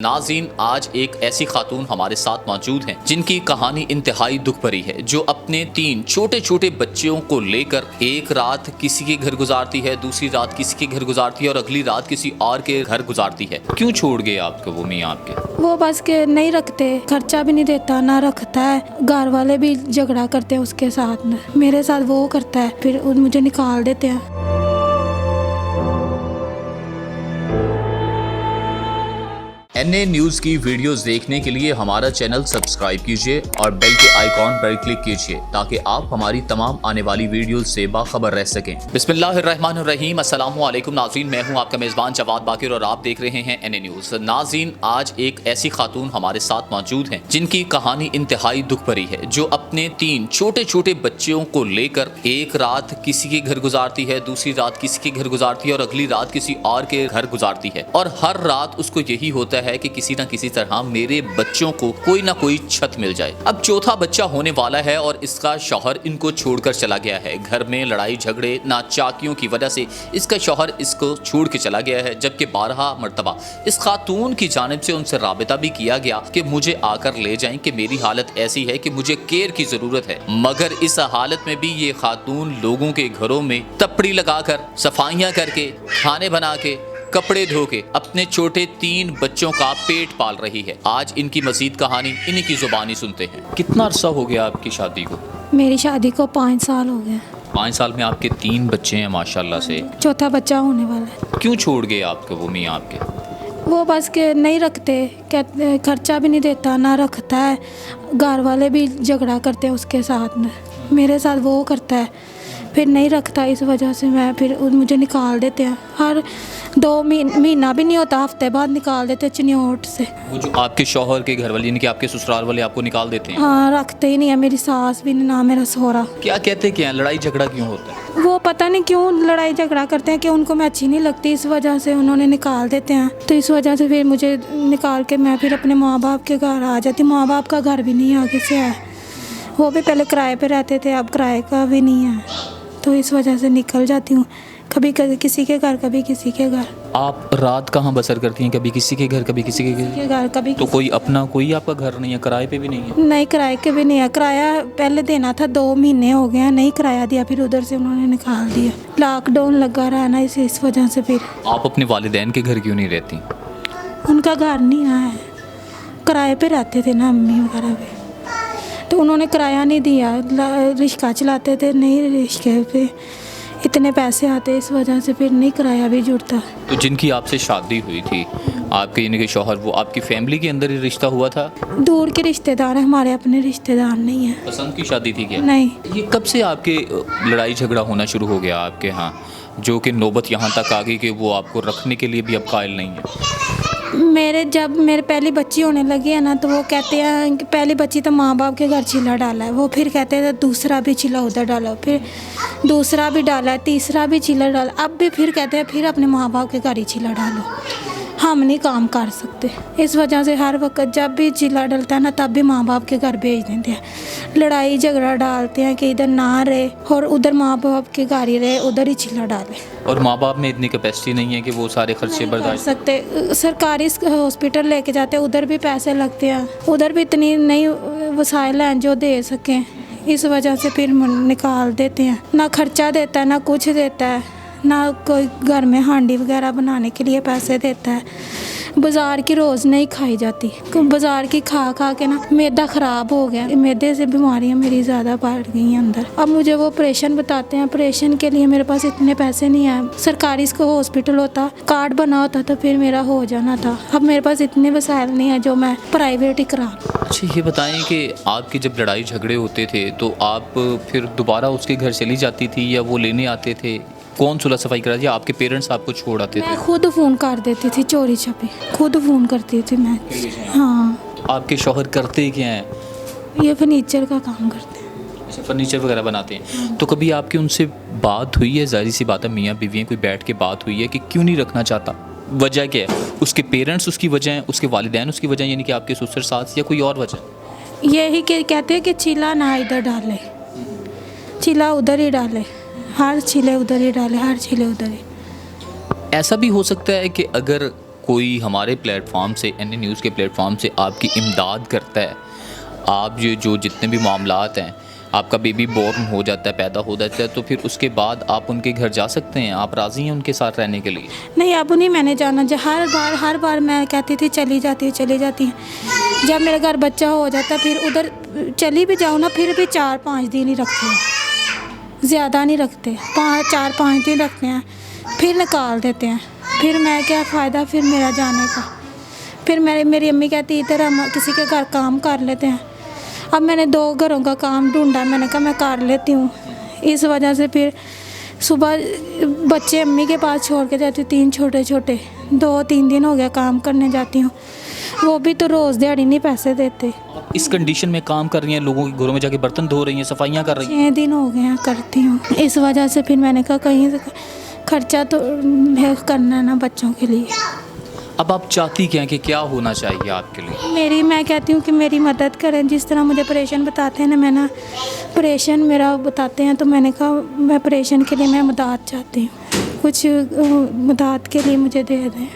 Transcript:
नाज़रीन, आज एक ऐसी खातून हमारे साथ मौजूद हैं जिनकी कहानी इंतहाई दुख भरी है, जो अपने 3 छोटे छोटे बच्चों को लेकर एक रात किसी के घर गुजारती है, दूसरी रात किसी के घर गुजारती है और अगली रात किसी और के घर गुजारती है। क्यों छोड़ गए आपको वो मियाँ आपके? वो बस के नहीं रखते, खर्चा भी नहीं देता, ना रखता है। घर वाले भी झगड़ा करते हैं उसके साथ में, मेरे साथ वो करता है, फिर मुझे निकाल देते हैं। NA न्यूज़ की वीडियोस देखने के लिए हमारा चैनल सब्सक्राइब कीजिए और बेल के आइकॉन पर क्लिक कीजिए ताकि आप हमारी तमाम आने वाली वीडियोस से बाखबर रह सकें। बिस्मिल्लाहिर्रहमानिर्रहीम, अस्सलामु अलैकुम नाज़रीन, मैं हूं आपका मेज़बान जवाद बाकिर और आप देख रहे हैं NA न्यूज़। नाज़रीन, आज एक ऐसी खातून हमारे साथ मौजूद हैं जिनकी कहानी इंतहाई दुख भरी है, जो अपने 3 छोटे छोटे बच्चों को लेकर एक रात किसी के घर गुजारती है, दूसरी रात किसी के घर गुजारती है और अगली रात किसी और के घर गुजारती है। और हर रात उसको यही होता है कि किसी ना किसी तरह मेरे बच्चों को कोई ना कोई छत मिल जाए। अब चौथा बच्चा होने वाला है और इसका शौहर इनको छोड़कर चला गया है। घर में लड़ाई झगड़े नाचाकियों की वजह से इसका शौहर इसको छोड़ के चला गया है, जबकि 12 मरतबा इस खातून की जानिब से उनसे राबिता भी किया गया कि मुझे आकर ले जाएं कि मेरी हालत ऐसी है कि मुझे केयर की जरूरत है। मगर इस हालत में भी ये खातून लोगों के घरों में तपड़ी लगाकर, सफाइयाँ करके, खाने बना के, कपड़े धो के अपने छोटे 3 बच्चों का पेट पाल रही है। आज इनकी मजीद कहानी इन्हीं की जुबानी सुनते हैं। कितना अरसा हो गया आपकी शादी को? मेरी शादी को 5 साल हो गए। 5 साल में आपके 3 बच्चे हैं माशाल्लाह से। चौथा बच्चा होने वाला है। क्यों छोड़ गए आपको वो मियाँ आपके? वो बस के नहीं रखते, कहते खर्चा भी नहीं देता, ना रखता है। घर वाले भी झगड़ा करते हैं उसके साथ में, मेरे साथ वो करता है, फिर नहीं रखता। इस वजह से मुझे निकाल देते हैं। हर 2 महीना भी नहीं होता, हफ्ते बाद निकाल देते हैं चिन्योट से। वो जो आपके शौहर के घर वाले यानी कि आपके ससुराल वाले आपको निकाल देते हैं? हाँ, रखते ही नहीं है। मेरी सास भी नहीं, ना मेरा सहुरा। क्या कहते क्या? लड़ाई झगड़ा क्यों होता है? वो पता नहीं क्यों लड़ाई झगड़ा करते हैं कि उनको मैं अच्छी नहीं लगती, इस वजह से उन्होंने निकाल देते हैं। तो इस वजह से फिर मुझे निकाल के मैं फिर अपने माँ बाप के घर आ जाती। माँ बाप का घर भी नहीं आगे से है, वो भी पहले किराए पे रहते थे, अब किराए का भी नहीं है। तो इस वजह से निकल जाती हूँ, कभी किसी के घर, कभी किसी के घर। आप रात कहाँ बसर करती हैं? कभी किसी के घर, कभी किसी के घर, कभी तो कोई अपना कोई आपका घर नहीं है? किराए पे भी नहीं है? नहीं, किराए के भी नहीं है। किराया पहले देना था, 2 महीने हो गए हैं, नहीं किराया दिया, फिर उधर से उन्होंने निकाल दिया। लॉकडाउन लगा रहा है ना, इस वजह से। फिर आप अपने वालिदैन के घर क्यों नहीं रहती? उनका घर नहीं है, किराए पे रहते थे ना अम्मी वगैरह भी, तो उन्होंने किराया नहीं दिया। रिक्शा चलाते थे, नहीं रिक्शे पे इतने पैसे आते, इस वजह से फिर नहीं किराया भी जुड़ता। तो जिनकी आपसे शादी हुई थी आपके यानी कि शौहर, वो आपकी फैमिली के अंदर ही रिश्ता हुआ था? दूर के रिश्तेदार हैं, हमारे अपने रिश्तेदार नहीं है। पसंद की शादी थी क्या? नहीं। ये कब से आपके लड़ाई झगड़ा होना शुरू हो गया आपके यहाँ, जो कि नौबत यहाँ तक आ गई कि वो आपको रखने के लिए भी अब कायल नहीं है? जब मेरे पहली बच्ची होने लगी है ना, तो वो कहते हैं कि पहली बच्ची तो माँ बाप के घर चिल्ला डाला है, वो फिर कहते हैं दूसरा भी चिल्ला उधर डाला, फिर दूसरा भी डाला है, तीसरा भी चिल्ला डाला, अब भी फिर कहते हैं फिर अपने माँ बाप के घर ही चिल्ला डालो, हम नहीं काम कर सकते। इस वजह से हर वक्त जब भी चिल्ला डलता है ना, तब भी माँ बाप के घर भेज देते हैं। लड़ाई झगड़ा डालते हैं कि इधर ना रहे और उधर माँ बाप के घर ही रहे, उधर ही चिल्ला डाले। और माँ बाप में इतनी कैपेसिटी नहीं है कि वो सारे खर्चे बर्दाश्त कर सकते। सरकारी हॉस्पिटल लेके जाते हैं, उधर भी पैसे लगते हैं, उधर भी इतनी नहीं वसाइल हैं जो दे सकें। इस वजह से फिर निकाल देते हैं। ना खर्चा देता है, ना कुछ देता है, ना कोई घर में हांडी वगैरह बनाने के लिए पैसे देता है। बाज़ार की रोज़ नहीं खाई जाती, बाज़ार की खा के ना मैदा ख़राब हो गया। मैदे से बीमारियां मेरी ज़्यादा बढ़ गई हैं अंदर। अब मुझे वो ऑपरेशन बताते हैं, ऑपरेशन के लिए मेरे पास इतने पैसे नहीं हैं। सरकारी इसको हॉस्पिटल होता, कार्ड बना होता तो फिर मेरा हो जाना था। अब मेरे पास इतने वसाइल नहीं है जो मैं प्राइवेट ही करा। अच्छा, ये बताएं कि आपकी जब लड़ाई झगड़े होते थे तो आप फिर दोबारा उसके घर चली जाती थी या वो लेने आते थे? कौन सुलह सफाई करा? या आपके पेरेंट्स आपको छोड़ आते थे? मैं खुद फ़ोन कर देती थी, चोरी छपी खुद फ़ोन करती थी मैं। हाँ। आपके शौहर करते क्या हैं? ये फर्नीचर का काम करते हैं। अच्छा, फर्नीचर वगैरह बनाते हैं। तो कभी आपकी उनसे बात हुई है? जाहिर सी बात है, मियाँ बीवी कोई बैठ के बात हुई है कि क्यों नहीं रखना चाहता? वजह क्या है? उसके पेरेंट्स उसकी वजह हैं, उसके वालिदैन उसकी वजह, यानी कि आपके ससुर सास, या कोई और वजह? यही कहते हैं कि चिल्ला ना इधर डाले, चिल्ला उधर ही डाले, हर छिले उधर ही डाले, हर छिले उधर ही। ऐसा भी हो सकता है कि अगर कोई हमारे प्लेटफॉर्म से, एन न्यूज़ के प्लेटफॉर्म से आपकी इमदाद करता है, आप जो जितने भी मामलात हैं, आपका बेबी बोर्न हो जाता है, पैदा हो जाता है, तो फिर उसके बाद आप उनके घर जा सकते हैं? आप राज़ी हैं उनके साथ रहने के लिए? नहीं, अब नहीं मैंने जाना। जो हर बार मैं कहती थी चली जाती है। जब मेरे घर बच्चा हो जाता फिर उधर चली भी जाऊँ ना, फिर भी 4-5 दिन ही रखते हैं, ज़्यादा नहीं रखते। 4-5 दिन रखते हैं, फिर निकाल देते हैं। फिर मैं क्या फ़ायदा फिर मेरा जाने का। फिर मेरी अम्मी कहती इधर हम किसी के घर काम कर लेते हैं। अब मैंने 2 घरों का काम ढूंढा, मैंने कहा मैं कर लेती हूँ। इस वजह से फिर सुबह बच्चे अम्मी के पास छोड़ के जाती हूँ, 3 छोटे 2-3 दिन हो गया काम करने जाती हूँ, वो भी तो रोज़ दिहाड़ी नहीं पैसे देते। इस कंडीशन में काम कर रही हैं, लोगों के घरों में जाके बर्तन धो रही हैं, सफाइयाँ कर रही हैं? 6 दिन हो गए हैं करती हूँ। इस वजह से फिर मैंने कहा कहीं से खर्चा तो करना है ना बच्चों के लिए। अब आप चाहती क्या हैं कि क्या होना चाहिए आपके लिए? मैं कहती हूँ कि मेरी मदद करें। जिस तरह मुझे ऑपरेशन बताते हैं ना, मैं ना ऑपरेशन मेरा बताते हैं, तो मैंने कहा मैं ऑपरेशन के लिए मैं मदद चाहती हूँ, कुछ मदद के लिए मुझे दे दें।